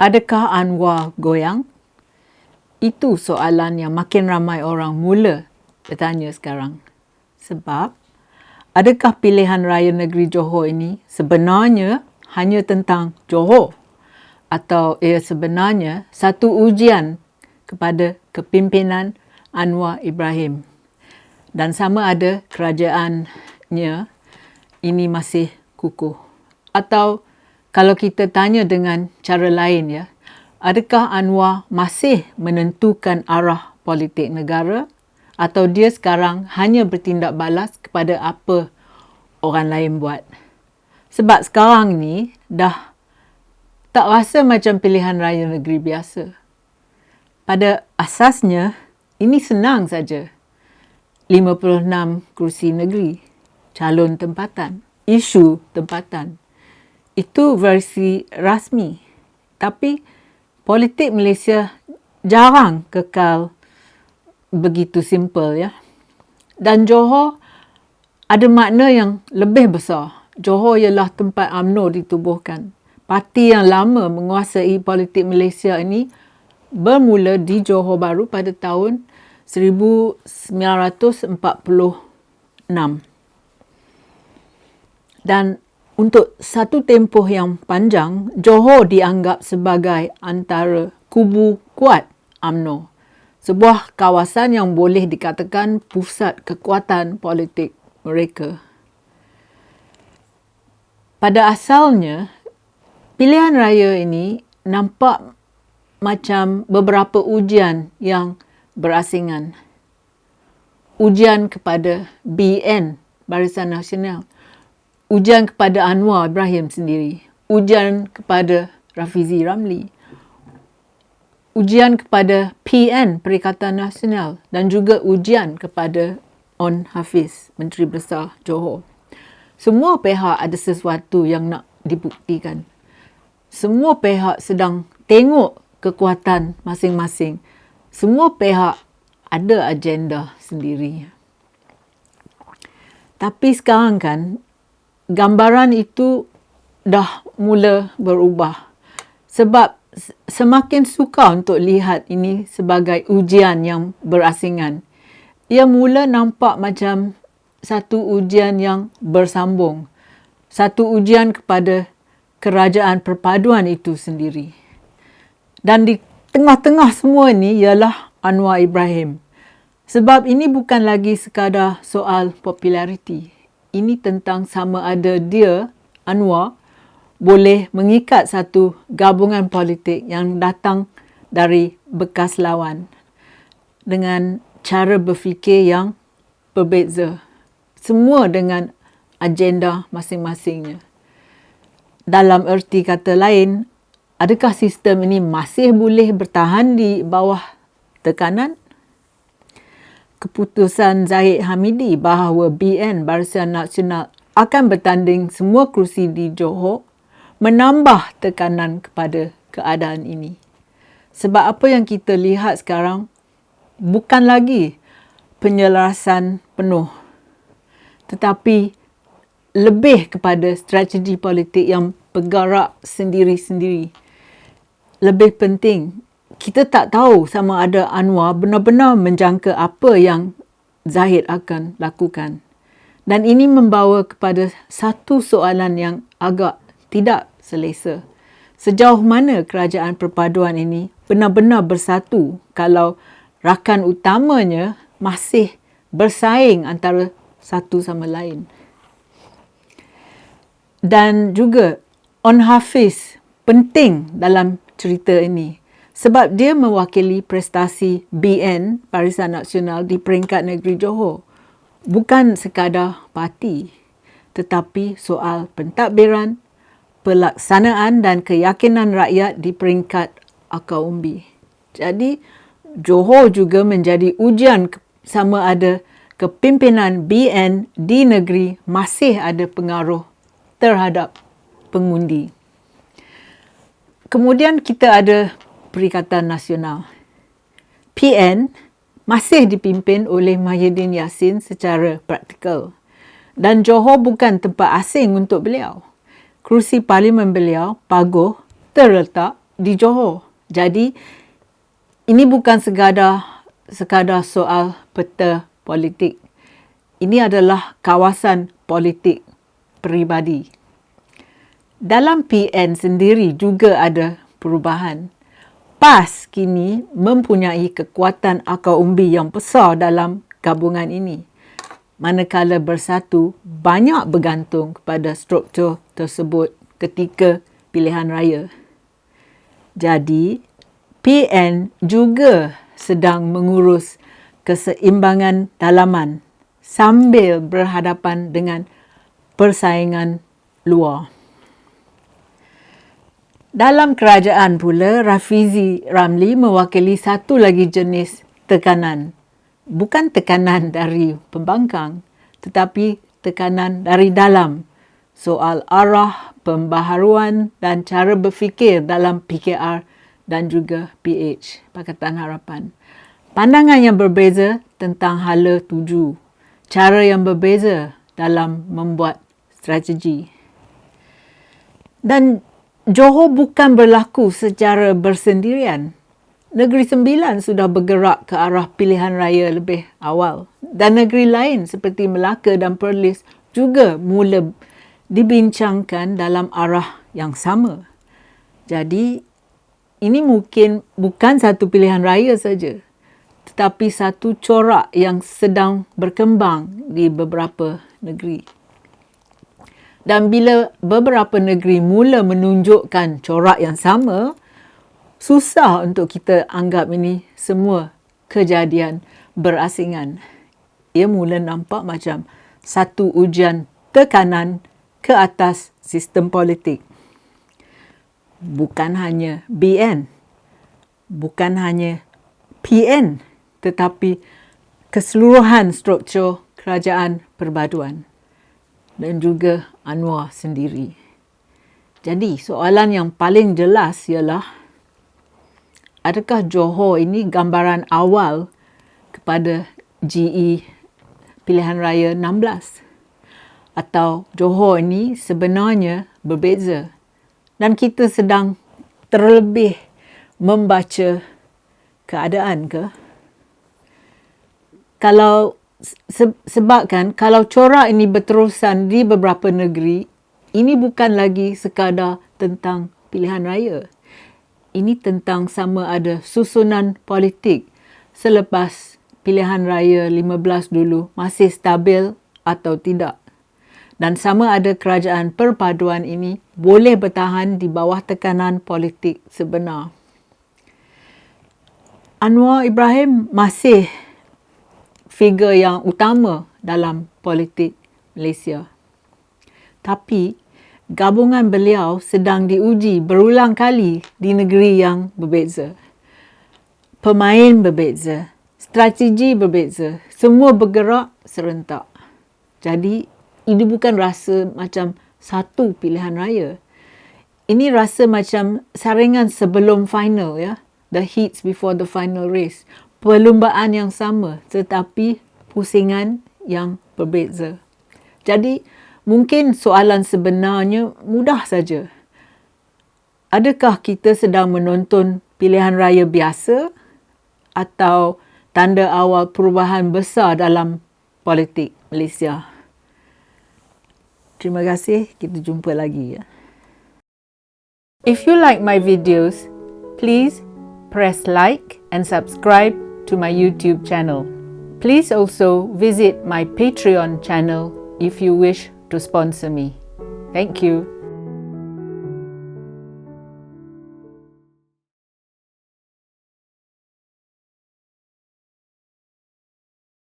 adakah Anwar goyang? Itu soalan yang makin ramai orang mula bertanya sekarang. Sebab, adakah pilihan raya negeri Johor ini sebenarnya hanya tentang Johor? Atau ia sebenarnya satu ujian kepada kepimpinan Anwar Ibrahim? Dan sama ada kerajaannya ini masih kukuh. Atau kalau kita tanya dengan cara lain ya, adakah Anwar masih menentukan arah politik negara atau dia sekarang hanya bertindak balas kepada apa orang lain buat? Sebab sekarang ni dah tak rasa macam pilihan raya negeri biasa. Pada asasnya, ini senang saja. 56 kursi negeri, calon tempatan, isu tempatan. Itu versi rasmi. Tapi politik Malaysia jarang kekal begitu simple ya. Dan Johor ada makna yang lebih besar. Johor ialah tempat UMNO ditubuhkan. Parti yang lama menguasai politik Malaysia ini bermula di Johor Bahru pada tahun 1946. Dan untuk satu tempoh yang panjang, Johor dianggap sebagai antara kubu kuat UMNO. Sebuah kawasan yang boleh dikatakan pusat kekuatan politik mereka. Pada asalnya, pilihan raya ini nampak macam beberapa ujian yang berasingan. Ujian kepada BN, Barisan Nasional. Ujian kepada Anwar Ibrahim sendiri. Ujian kepada Rafizi Ramli. Ujian kepada PN, Perikatan Nasional. Dan juga ujian kepada On Hafiz, Menteri Besar Johor. Semua pihak ada sesuatu yang nak dibuktikan. Semua pihak sedang tengok kekuatan masing-masing. Semua pihak ada agenda sendiri. Tapi sekarang kan, gambaran itu dah mula berubah. Sebab semakin sukar untuk lihat ini sebagai ujian yang berasingan. Ia mula nampak macam satu ujian yang bersambung. Satu ujian kepada kerajaan perpaduan itu sendiri. Dan di tengah-tengah semua ini ialah Anwar Ibrahim. Sebab ini bukan lagi sekadar soal populariti. Ini tentang sama ada dia, Anwar, boleh mengikat satu gabungan politik yang datang dari bekas lawan dengan cara berfikir yang berbeza. Semua dengan agenda masing-masingnya. Dalam erti kata lain, adakah sistem ini masih boleh bertahan di bawah tekanan? Keputusan Zahid Hamidi bahawa BN, Barisan Nasional, akan bertanding semua kerusi di Johor menambah tekanan kepada keadaan ini. Sebab apa yang kita lihat sekarang bukan lagi penyelarasan penuh, tetapi lebih kepada strategi politik yang bergerak sendiri-sendiri. Lebih penting, kita tak tahu sama ada Anwar benar-benar menjangka apa yang Zahid akan lakukan. Dan ini membawa kepada satu soalan yang agak tidak selesa. Sejauh mana kerajaan perpaduan ini benar-benar bersatu kalau rakan utamanya masih bersaing antara satu sama lain. Dan juga On Hafiz penting dalam cerita ini. Sebab dia mewakili prestasi BN, Barisan Nasional di peringkat negeri Johor. Bukan sekadar parti, tetapi soal pentadbiran, pelaksanaan dan keyakinan rakyat di peringkat akar umbi. Jadi, Johor juga menjadi ujian sama ada kepimpinan BN di negeri masih ada pengaruh terhadap pengundi. Kemudian kita ada Perikatan Nasional. PN masih dipimpin oleh Mahyidin Yassin secara praktikal. Dan Johor bukan tempat asing untuk beliau. Kerusi parlimen beliau, Pagoh, terletak di Johor. Jadi ini bukan sekadar soal peta politik. Ini adalah kawasan politik peribadi. Dalam PN sendiri juga ada perubahan. PAS kini mempunyai kekuatan akar umbi yang besar dalam gabungan ini. Manakala Bersatu banyak bergantung kepada struktur tersebut ketika pilihan raya. Jadi, PN juga sedang mengurus keseimbangan dalaman sambil berhadapan dengan persaingan luar. Dalam kerajaan pula, Rafizi Ramli mewakili satu lagi jenis tekanan. Bukan tekanan dari pembangkang, tetapi tekanan dari dalam. Soal arah, pembaharuan dan cara berfikir dalam PKR dan juga PH, Pakatan Harapan. Pandangan yang berbeza tentang hala tuju. Cara yang berbeza dalam membuat strategi. Dan Johor bukan berlaku secara bersendirian. Negeri Sembilan sudah bergerak ke arah pilihan raya lebih awal. Dan negeri lain seperti Melaka dan Perlis juga mula dibincangkan dalam arah yang sama. Jadi, ini mungkin bukan satu pilihan raya saja, tetapi satu corak yang sedang berkembang di beberapa negeri. Dan bila beberapa negeri mula menunjukkan corak yang sama, susah untuk kita anggap ini semua kejadian berasingan. Ia mula nampak macam satu ujian tekanan ke atas sistem politik. Bukan hanya BN, bukan hanya PN, tetapi keseluruhan struktur kerajaan perbaduan. Dan juga Anwar sendiri. Jadi, soalan yang paling jelas ialah, adakah Johor ini gambaran awal kepada GE pilihan raya 16? Atau Johor ini sebenarnya berbeza? Dan kita sedang terlebih membaca keadaan ke? Sebabkan kalau corak ini berterusan di beberapa negeri, ini bukan lagi sekadar tentang pilihan raya. Ini tentang sama ada susunan politik selepas pilihan raya 15 dulu masih stabil atau tidak. Dan sama ada kerajaan perpaduan ini boleh bertahan di bawah tekanan politik sebenar. Anwar Ibrahim masih figure yang utama dalam politik Malaysia. Tapi, gabungan beliau sedang diuji berulang kali di negeri yang berbeza. Pemain berbeza, strategi berbeza, semua bergerak serentak. Jadi, ini bukan rasa macam satu pilihan raya. Ini rasa macam saringan sebelum final, ya. The heats before the final race. Perlumbaan yang sama tetapi pusingan yang berbeza. Jadi, mungkin soalan sebenarnya mudah saja. Adakah kita sedang menonton pilihan raya biasa atau tanda awal perubahan besar dalam politik Malaysia? Terima kasih, kita jumpa lagi ya. If you like my videos, please press like and subscribe to my YouTube channel. Please also visit my Patreon channel if you wish to sponsor me. Thank you.